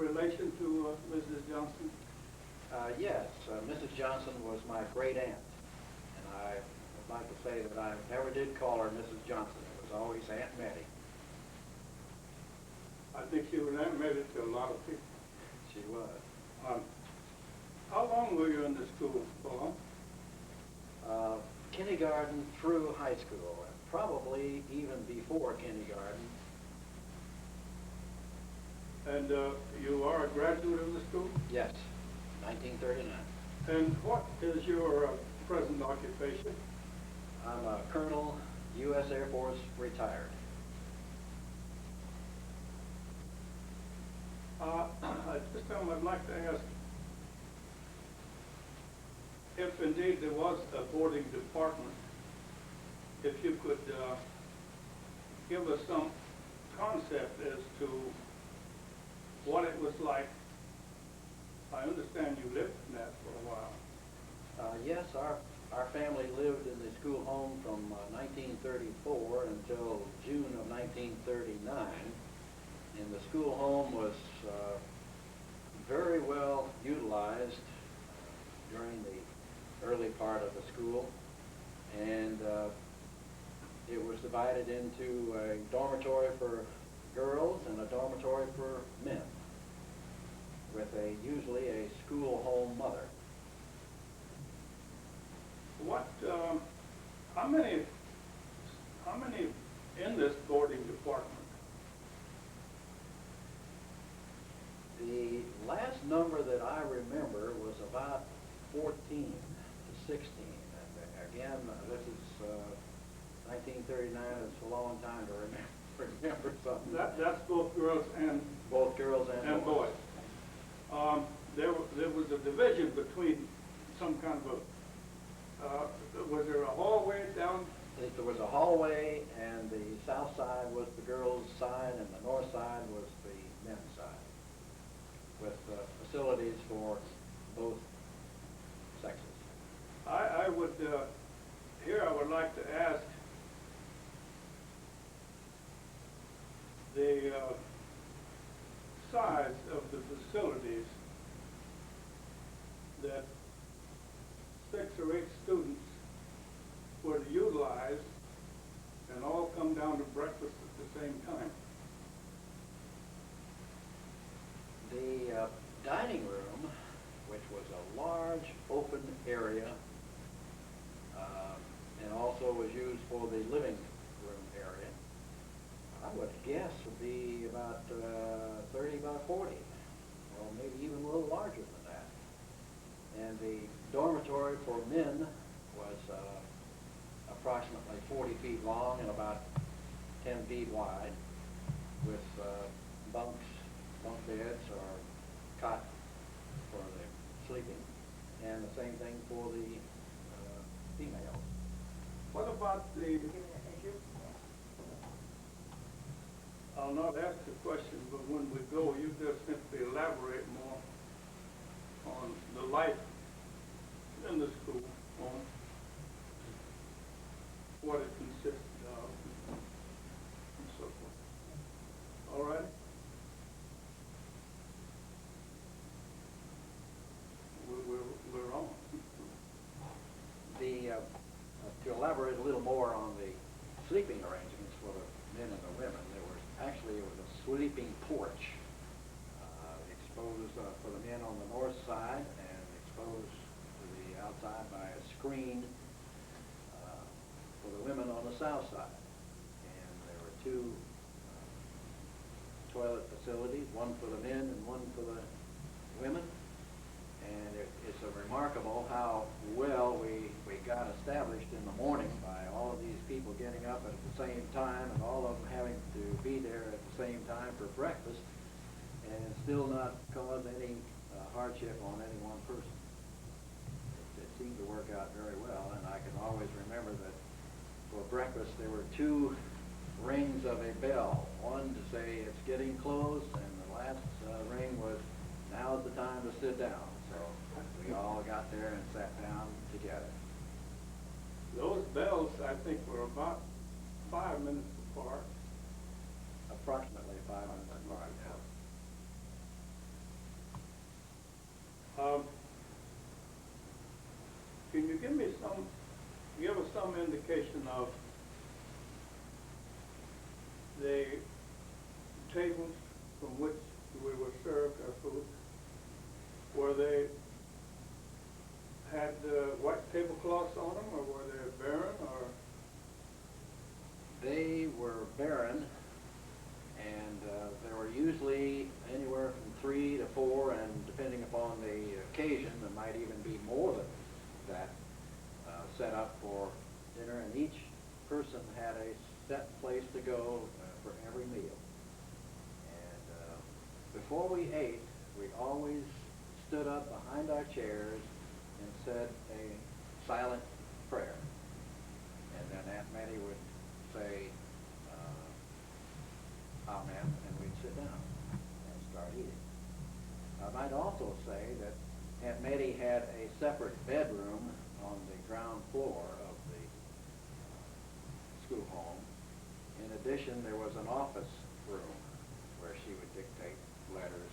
relation to Mrs. Johnson? Yes, Mrs. Johnson was my great aunt, and I would like to say that I never did call her Mrs. Johnson. It was always Aunt Mattie. I think she was Aunt Mattie to a lot of people. She was. How long were you in the school for? Kindergarten through high school, and probably even before kindergarten. And you are a graduate of the school? Yes, 1939. And what is your present occupation? I'm a Colonel, U.S. Air Force, retired. At this time I'd like to ask if indeed there was a boarding department, if you could give us some concept as to what it was like. I understand you lived in that for a while. Yes, our family lived in the school home from 1934 until June of 1939. And the school home was very well utilized during the early part of the school. And it was divided into a dormitory for girls and a dormitory for men, with usually a school home mother. How many in this boarding department? The last number that I remember was about 14 to 16. And again, this is 1939. It's a long time to remember something. That's both girls and boys. There was a division between some kind of was there a hallway down? There was a hallway, and the south side was the girls' side, and the north side was the men's side, with facilities for both sexes. I would like to ask the size of the facilities that 6 or 8 students were to utilize and all come down to breakfast at the same time. The dining room, which was a large open area, and also was used for the living room area, I would guess would be about 30 by 40, or maybe even a little larger than that. And the dormitory for men was approximately 40 feet long and about 10 feet wide, with bunk beds or cot for the sleeping, and the same thing for the females. What about the... I'll not ask the question, but when we go, you just simply elaborate more on the life in the school, on what it consisted of, and so forth. All right? We're on. To elaborate a little more on the sleeping arrangements for the men and the women, it was a sleeping porch exposed for the men on the north side and exposed to the outside by a screen for the women on the south side. And there were 2 toilet facilities, one for the men and one for the women. And it's remarkable how well we got established in the morning by all of these people getting up at the same time and all of them having to be there at the same time for breakfast, and still not cause any hardship on any one person. It seemed to work out very well, and I can always remember that for breakfast there were 2 rings of a bell, one to say it's getting close, and the last ring was now's the time to sit down. So we all got there and sat down together. Those bells, I think, were about 5 minutes apart. Approximately 5 minutes apart. can you give us some indication of the tables from which we were served our food? Were they had white tablecloths on them, or were they barren, or? They were barren, and there were usually anywhere from 3 to 4, and depending upon the occasion, there might even be more than that set up for dinner, and each person had a set place to go for every meal. And before we ate, we always stood up behind our chairs and said a silent prayer. And then Aunt Mattie would say, Amen, and we'd sit down and start eating. I might also say that Aunt Mattie had a separate bedroom on the ground floor of the school home. In addition, there was an office room where she would dictate letters,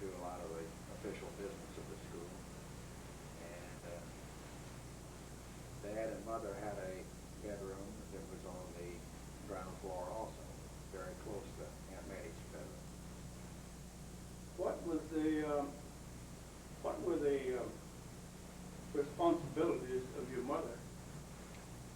do a lot of the official business of the school. And Dad and Mother had a bedroom that was on the ground floor also, very close to Aunt Mattie's bedroom. What were the responsibilities of your mother?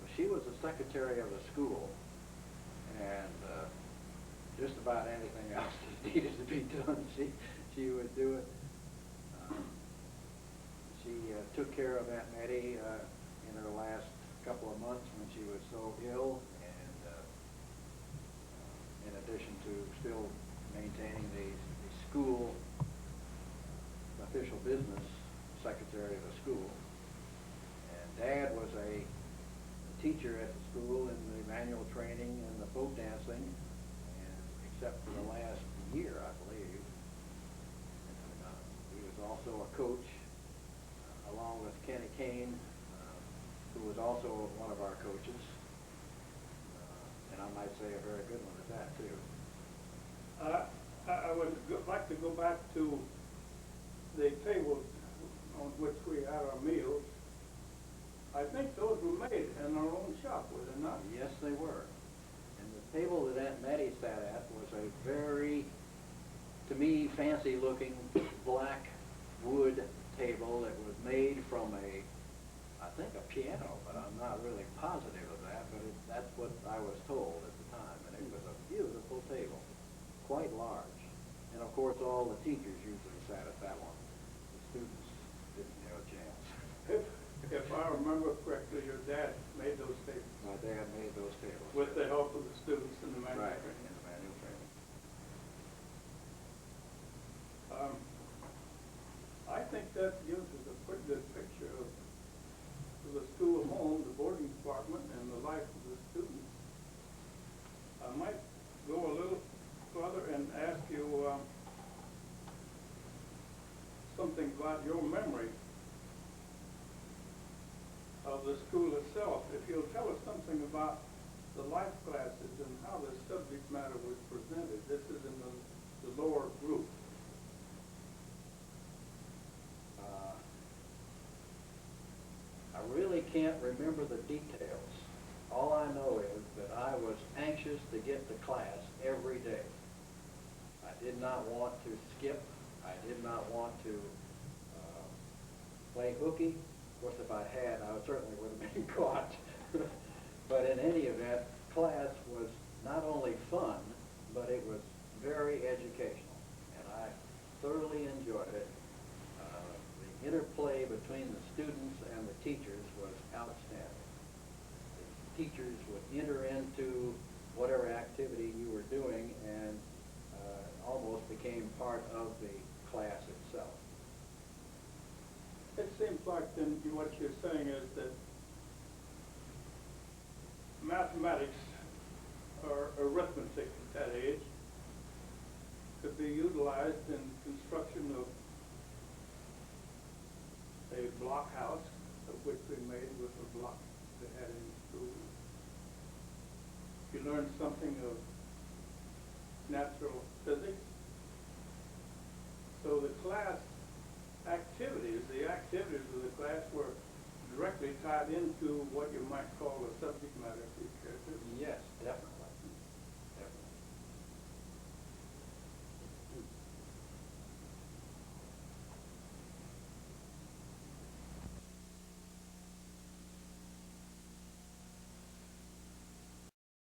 Well, she was the secretary of the school, and just about anything else that needed to be done, she would do it. She took care of Aunt Mattie in her last couple of months when she was so ill, and in addition to still maintaining the school official business, secretary of the school. And Dad was a teacher at the school in the manual training and the folk dancing, and except for the last year, I believe. And, he was also a coach, along with Kenny Kane, who was also one of our coaches, and I might say a very good one at that, too. I would like to go back to the tables on which we had our meals. I think those were made in our own shop, were they not? Yes, they were. And the table that Aunt Mattie sat at was a very, to me, fancy-looking black wood table that was made from I think a piano, but I'm not really positive of that, but that's what I was told at the time. And it was a beautiful table, quite large. And of course, all the teachers usually sat at that one. The students didn't have a chance. If I remember correctly, your dad made those tables. My dad made those tables. With the help of the students in the manual Right, training. in the manual training. I think that gives us a pretty good picture of the school home, the boarding department, and the life of the students. I might go a little further and ask you something about your memory of the school itself. If you'll tell us something about the life classes and how the subject matter was presented. This is in the lower group. I really can't remember the details. All I know is that I was anxious to get to class every day. I did not want to skip. I did not want to play hooky. Of course, if I had, I certainly would have been caught. But in any event, class was not only fun, but it was very educational, and I thoroughly enjoyed it. The interplay between the students and the teachers was outstanding. The teachers would enter into whatever activity you were doing and almost became part of the class itself. It seems like then what you're saying is that mathematics or arithmetic at that age could be utilized in construction of a block house, of which we made with a block they had in school. You learned something of natural physics. So the class activities, the activities of the class were directly tied into what you might call the subject matter, if you care to. Yes,